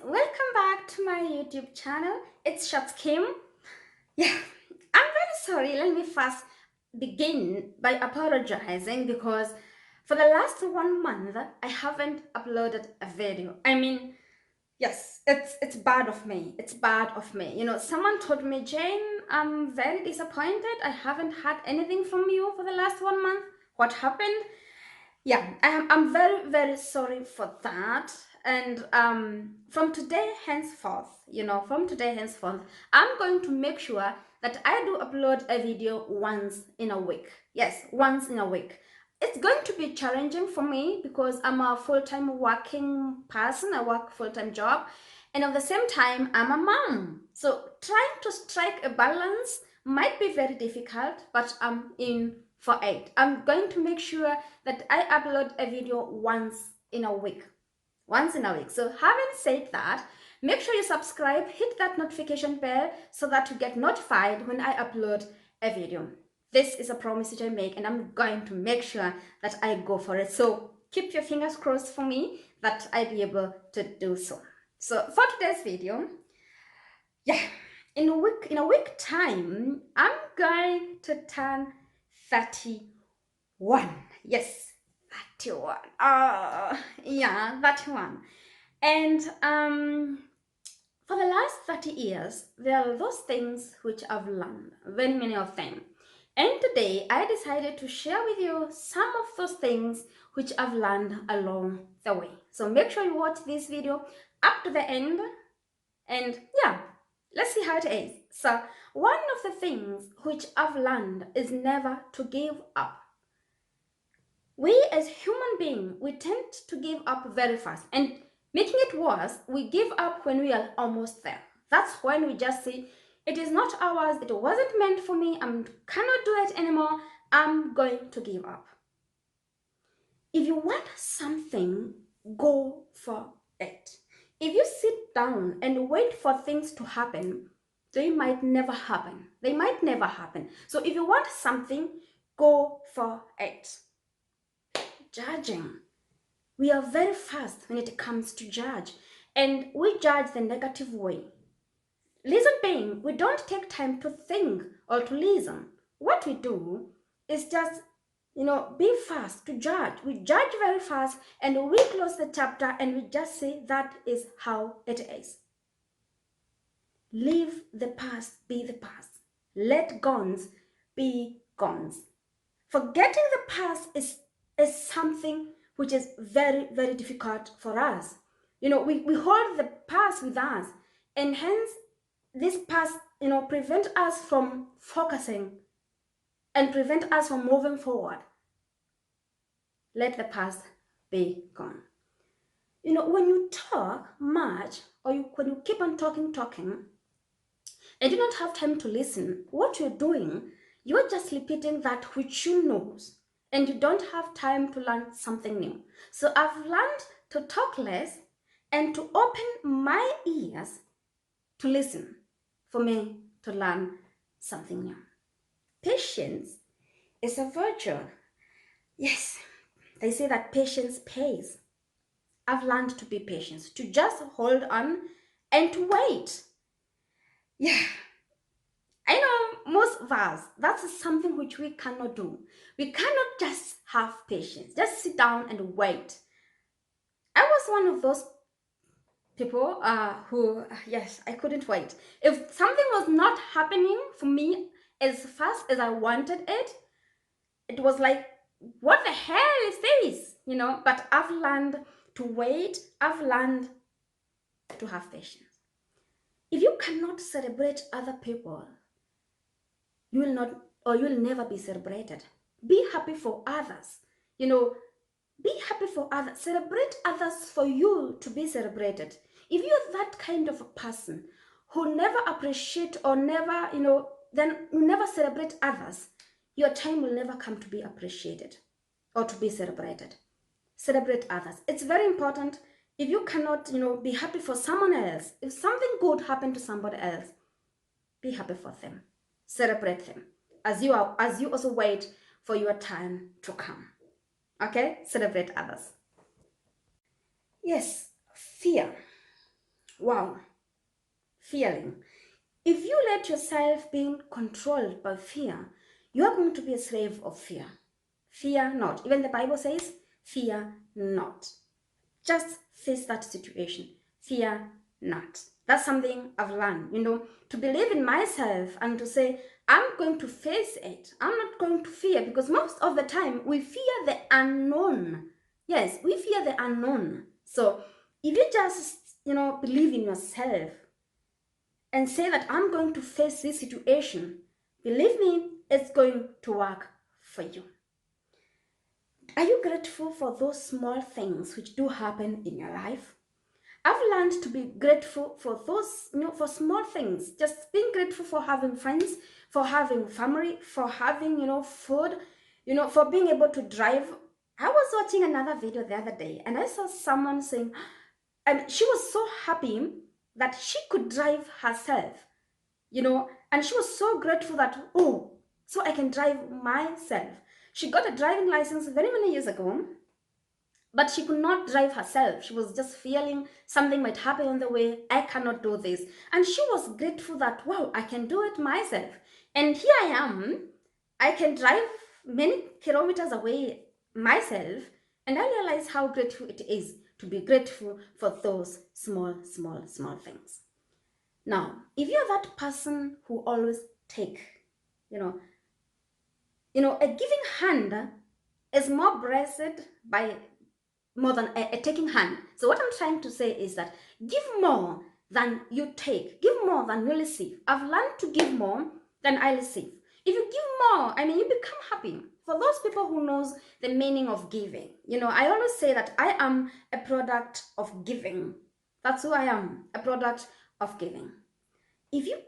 welcome back to my YouTube channel. It's Shots Kim. Yeah, I'm very sorry. Let me first begin by apologizing because for the last 1 month I haven't uploaded a video. Yes, it's bad of me. It's bad of me. Someone told me, Jane, I'm very disappointed. I haven't had anything from you for the last 1 month. What happened? Yeah, I'm very, very sorry for that. And from today henceforth, I'm going to make sure that I do upload a video once in a week. Yes, once in a week. It's going to be challenging for me because I'm a full-time working person. I work full-time job. And at the same time, I'm a mom. So trying to strike a balance might be very difficult, but I'm in for it. I'm going to make sure that I upload a video once in a week. Once in a week. So having said that, make sure you subscribe, hit that notification bell so that you get notified when I upload a video. This is a promise that I make, and I'm going to make sure that I go for it. So keep your fingers crossed for me that I'll be able to do so. So for today's video, yeah, in a week time, I'm going to turn 31. Yes, 31. Yeah, 31. And for the last 30 years, there are those things which I've learned, very many of them. And today I decided to share with you some of those things which I've learned along the way. So make sure you watch this video up to the end. And yeah, let's see how it is. So one of the things which I've learned is never to give up. We as human beings, we tend to give up very fast. And making it worse, we give up when we are almost there. That's when we just say, it is not ours, it wasn't meant for me, I cannot do it anymore, I'm going to give up. If you want something, go for it. If you sit down and wait for things to happen, they might never happen. They might never happen. So if you want something, go for it. Judging. We are very fast when it comes to judge, and we judge the negative way. Reason being, we don't take time to think or to listen. What we do is just, be fast to judge. We judge very fast and we close the chapter and we just say that is how it is. Leave the past be the past. Let gones be gones. Forgetting the past is something which is very, very difficult for us. We hold the past with us, and hence this past, prevent us from focusing and prevent us from moving forward. Let the past be gone. When you talk much, or when you keep on talking, and you don't have time to listen, what you're doing, you're just repeating that which you know, and you don't have time to learn something new. So I've learned to talk less and to open my ears to listen for me to learn something new. Patience is a virtue. Yes, they say that patience pays. I've learned to be patient, to just hold on and to wait. Yeah, I know most of us, that's something which we cannot do. We cannot just have patience, just sit down and wait. I was one of those people who, yes, I couldn't wait. If something was not happening for me as fast as I wanted it, it was like, what the hell is this? But I've learned to wait. I've learned to have patience. If you cannot celebrate other people, you will not, or you will never be celebrated. Be happy for others. Be happy for others. Celebrate others for you to be celebrated. If you're that kind of a person who never appreciate or never, then you never celebrate others, your time will never come to be appreciated or to be celebrated. Celebrate others. It's very important. If you cannot, be happy for someone else, if something good happened to somebody else, be happy for them. Celebrate them as you also wait for your time to come. Okay? Celebrate others. Yes, fear. Wow, feeling. If you let yourself being controlled by fear, you are going to be a slave of fear. Fear not. Even the Bible says, fear not. Just face that situation. Fear not. That's something I've learned, to believe in myself and to say, I'm going to face it. I'm not going to fear, because most of the time we fear the unknown. Yes, we fear the unknown. So if you just, believe in yourself and say that I'm going to face this situation, believe me, it's going to work for you. Are you grateful for those small things which do happen in your life? I've learned to be grateful for those, for small things. Just being grateful for having friends, for having family, for having, food, for being able to drive. I was watching another video the other day and I saw someone saying, and she was so happy that she could drive herself, and she was so grateful that, oh, so I can drive myself. She got a driving license very many years ago, but she could not drive herself. She was just feeling something might happen on the way. I cannot do this. And she was grateful that, wow, I can do it myself. And here I am. I can drive many kilometers away myself. And I realize how grateful it is to be grateful for those small, small, small things. Now, if you're that person who always take, a giving hand is more blessed by more than a taking hand. So what I'm trying to say is that give more than you take. Give more than you receive. I've learned to give more than I receive. If you give more, you become happy. For those people who knows the meaning of giving, I always say that I am a product of giving. That's who I am, a product of giving. If you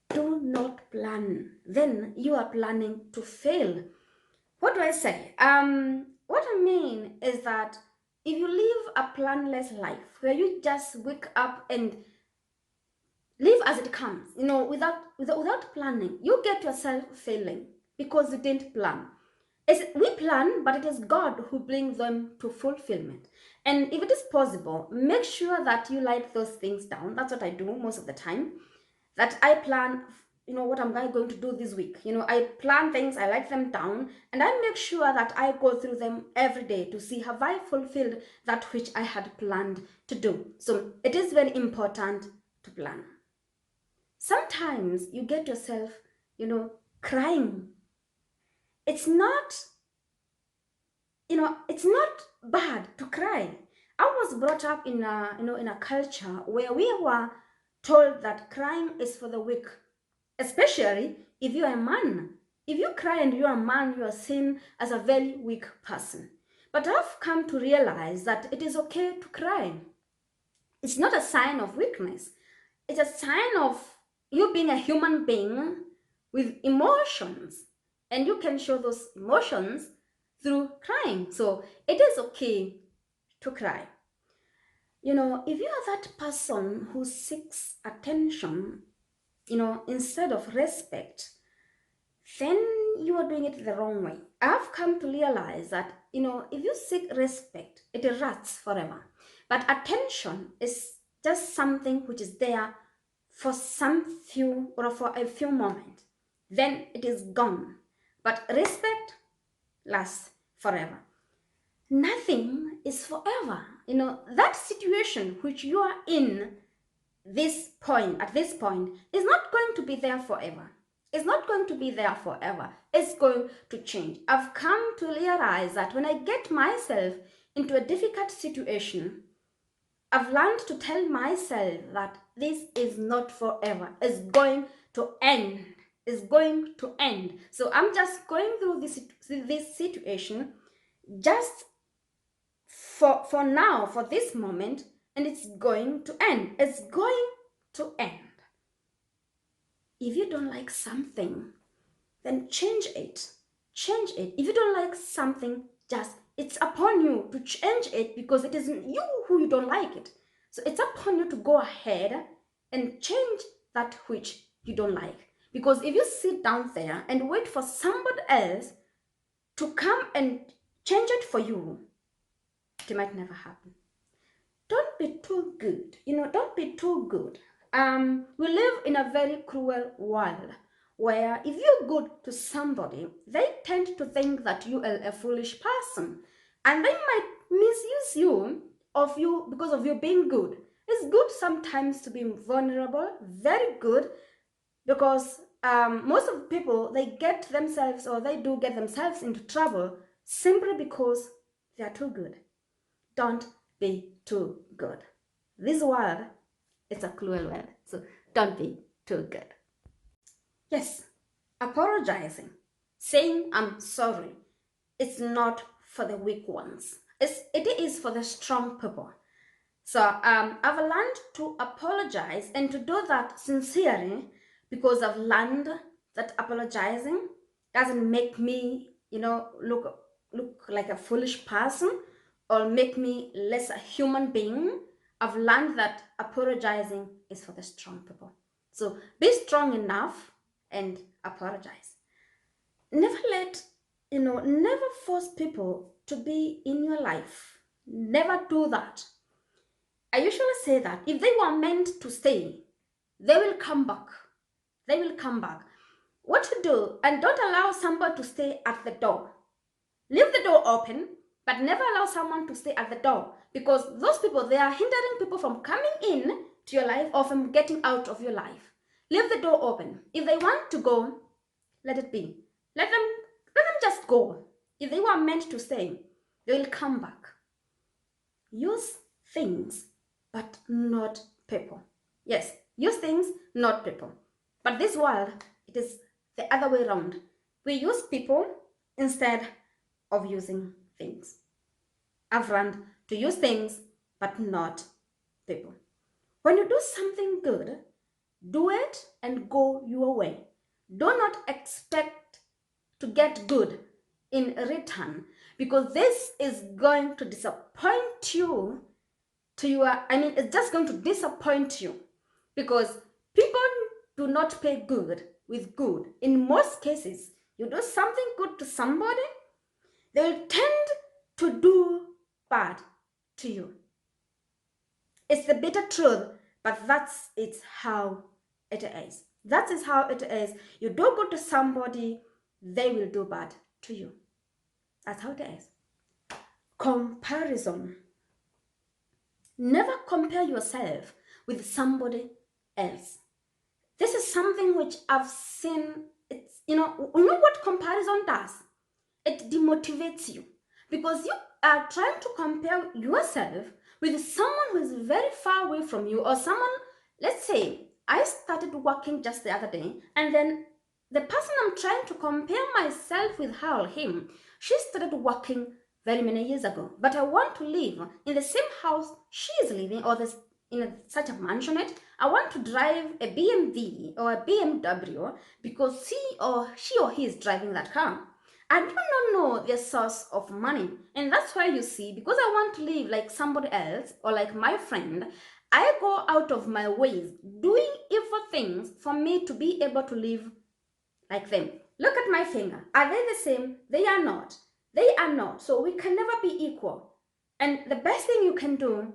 do not plan, then you are planning to fail. What do I say? What I mean is that if you live a planless life where you just wake up and live as it comes, without planning, you get yourself failing because you didn't plan. We plan, but it is God who brings them to fulfillment. And if it is possible, make sure that you write those things down. That's what I do most of the time. That I plan, what I'm going to do this week. I plan things, I write them down, and I make sure that I go through them every day to see have I fulfilled that which I had planned to do. So it is very important to plan. Sometimes you get yourself, crying. It's not, it's not bad to cry. I was brought up in a culture where we were told that crying is for the weak, especially if you're a man. If you cry and you're a man, you are seen as a very weak person. But I've come to realize that it is okay to cry. It's not a sign of weakness. It's a sign of you being a human being with emotions. And you can show those emotions through crying. So it is okay to cry. If you are that person who seeks attention, instead of respect, then you are doing it the wrong way. I've come to realize that, if you seek respect, it lasts forever. But attention is just something which is there for for a few moments. Then it is gone. But respect lasts forever. Nothing is forever. That situation which you are in at this point is not going to be there forever. It's not going to be there forever. It's going to change. I've come to realize that when I get myself into a difficult situation, I've learned to tell myself that this is not forever. It's going to end. It's going to end. So I'm just going through this situation just for now, for this moment, and it's going to end. It's going to end. If you don't like something, then change it. Change it. If you don't like something, it's upon you to change it, because it isn't you who you don't like it. So it's upon you to go ahead and change that which you don't like. Because if you sit down there and wait for somebody else to come and change it for you, it might never happen. Don't be too good. Don't be too good. We live in a very cruel world where if you're good to somebody, they tend to think that you are a foolish person, and they might misuse you because of you being good. It's good sometimes to be vulnerable, very good, because most of the people, they get themselves, or they do get themselves into trouble simply because they are too good. Don't be too good. This world is a cruel world, so don't be too good. Yes, apologizing, saying I'm sorry, it's not for the weak ones. It is for the strong people. So I've learned to apologize and to do that sincerely, because I've learned that apologizing doesn't make me, look like a foolish person or make me less a human being. I've learned that apologizing is for the strong people. So be strong enough and apologize. Never force people to be in your life. Never do that. I usually say that if they were meant to stay, they will come back. They will come back. What to do? And don't allow someone to stay at the door. Leave the door open, but never allow someone to stay at the door, because those people, they are hindering people from coming in to your life or from getting out of your life. Leave the door open. If they want to go, let it be. Let them just go. If they were meant to stay, they will come back. Use things, but not people. Yes, use things, not people. But this world, it is the other way around. We use people instead of using things. I've learned to use things, but not people. When you do something good, do it and go your way. Do not expect to get good in return, because this is going to disappoint you it's just going to disappoint you, because people do not pay good with good. In most cases, you do something good to somebody, they will tend to do bad to you. It's the bitter truth, but that's it's how it is. That is how it is. You do good to somebody, they will do bad to you. That's how it is. Comparison. Never compare yourself with somebody else. This is something which I've seen. What comparison does? It demotivates you, because you are trying to compare yourself with someone who is very far away from you, or someone, let's say, I started working just the other day, and then the person I'm trying to compare myself with, her or him, she started working very many years ago. But I want to live in the same house she is living, or such a mansionette. I want to drive a BMW or a BMW because she or he is driving that car. I do not know their source of money. And that's why you see, because I want to live like somebody else or like my friend, I go out of my ways doing evil things for me to be able to live like them. Look at my finger. Are they the same? They are not. They are not. So we can never be equal. And the best thing you can do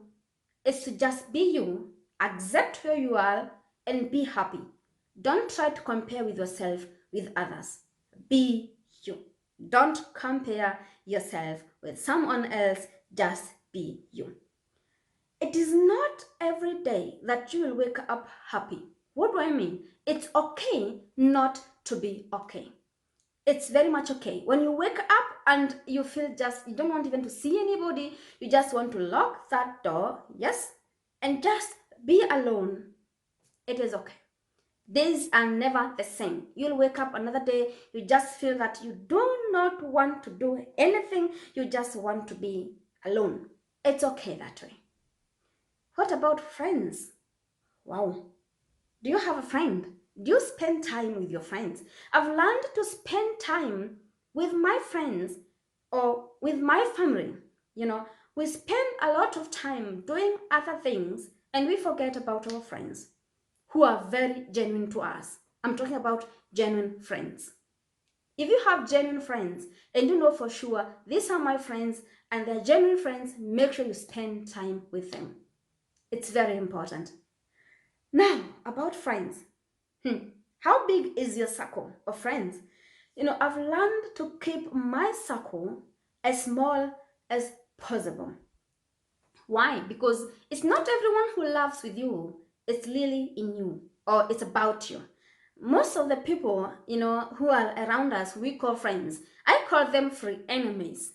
is to just be you, accept where you are, and be happy. Don't try to compare with yourself with others. Be you. Don't compare yourself with someone else. Just be you. It is not every day that you will wake up happy. What do I mean? It's okay not to be okay. It's very much okay. When you wake up and you feel you don't want even to see anybody, you just want to lock that door, yes, and just be alone. It is okay. Days are never the same. You'll wake up another day, you just feel that you do not want to do anything, you just want to be alone. It's okay that way. What about friends? Wow. Do you have a friend? Do you spend time with your friends? I've learned to spend time with my friends or with my family. We spend a lot of time doing other things and we forget about our friends who are very genuine to us. I'm talking about genuine friends. If you have genuine friends and you know for sure these are my friends and they're genuine friends, make sure you spend time with them. It's very important. Now, about friends. How big is your circle of friends? I've learned to keep my circle as small as possible. Why? Because it's not everyone who loves with you. It's really in you or it's about you. Most of the people, who are around us, we call friends. I call them free enemies.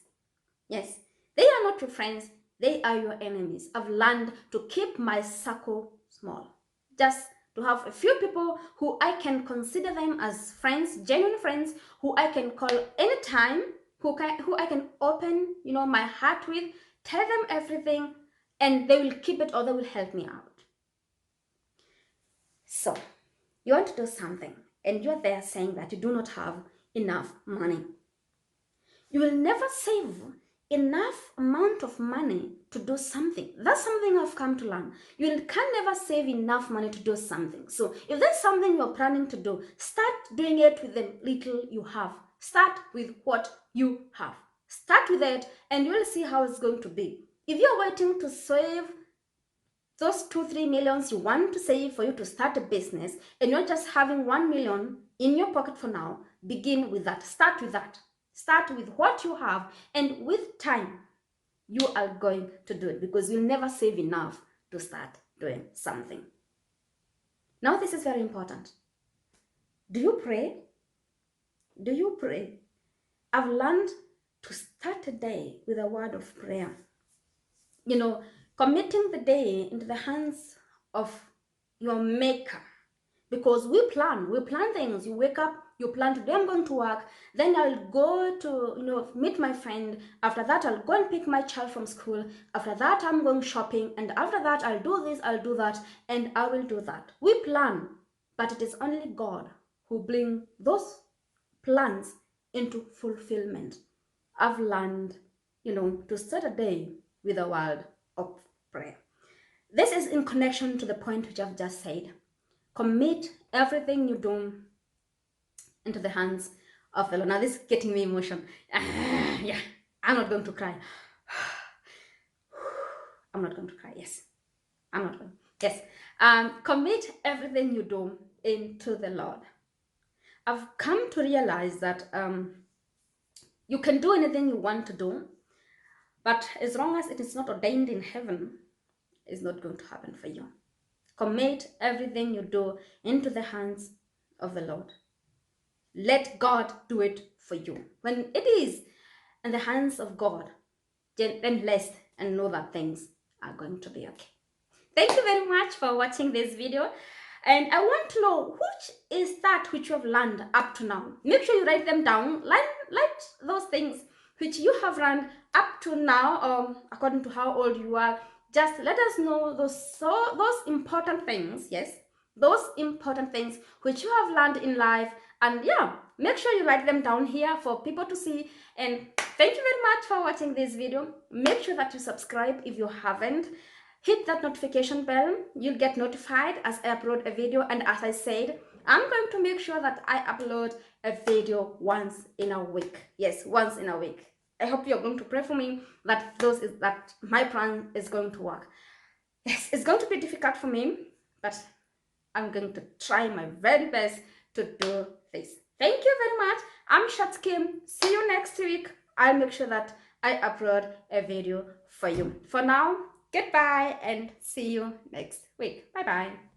Yes, they are not your friends. They are your enemies. I've learned to keep my circle small. Just to have a few people who I can consider them as friends, genuine friends, who I can call anytime, who I can open, my heart with, tell them everything, and they will keep it or they will help me out. So, you want to do something, and you're there saying that you do not have enough money. You will never save enough amount of money to do something. That's something I've come to learn. You can never save enough money to do something. So if there's something you're planning to do, start doing it with the little you have. Start with what you have. Start with it and you'll see how it's going to be. If you're waiting to save those 2-3 millions you want to save for you to start a business and you're just having 1 million in your pocket for now, begin with that. Start with that. Start with what you have, and with time, you are going to do it because you'll never save enough to start doing something. Now, this is very important. Do you pray? Do you pray? I've learned to start a day with a word of prayer. Committing the day into the hands of your maker. Because we plan things. You wake up, you plan today I'm going to work, then I'll go to meet my friend, after that I'll go and pick my child from school, after that I'm going shopping, and after that I'll do this, I'll do that, and I will do that. We plan, but it is only God who brings those plans into fulfillment. I've learned to start a day with a word of prayer. This is in connection to the point which I've just said. Commit everything you do into the hands of the Lord. Now this is getting me emotional. Yeah, I'm not going to cry. I'm not going to cry. Yes, I'm not going. Yes, commit everything you do into the Lord. I've come to realize that you can do anything you want to do, but as long as it is not ordained in heaven, it's not going to happen for you. Commit everything you do into the hands of the Lord. Let God do it for you. When it is in the hands of God, then rest and know that things are going to be okay. Thank you very much for watching this video. And I want to know which is that which you have learned up to now. Make sure you write them down. Write those things which you have learned up to now, according to how old you are. Just let us know those important things, yes, those important things which you have learned in life. And yeah, make sure you write them down here for people to see. And thank you very much for watching this video. Make sure that you subscribe if you haven't. Hit that notification bell. You'll get notified as I upload a video. And as I said, I'm going to make sure that I upload a video once in a week. Yes, once in a week. I hope you're going to pray for me that my plan is going to work. Yes, it's going to be difficult for me, but I'm going to try my very best to do this. Thank you very much. I'm Shatskim. See you next week. I'll make sure that I upload a video for you. For now, goodbye and see you next week. Bye-bye.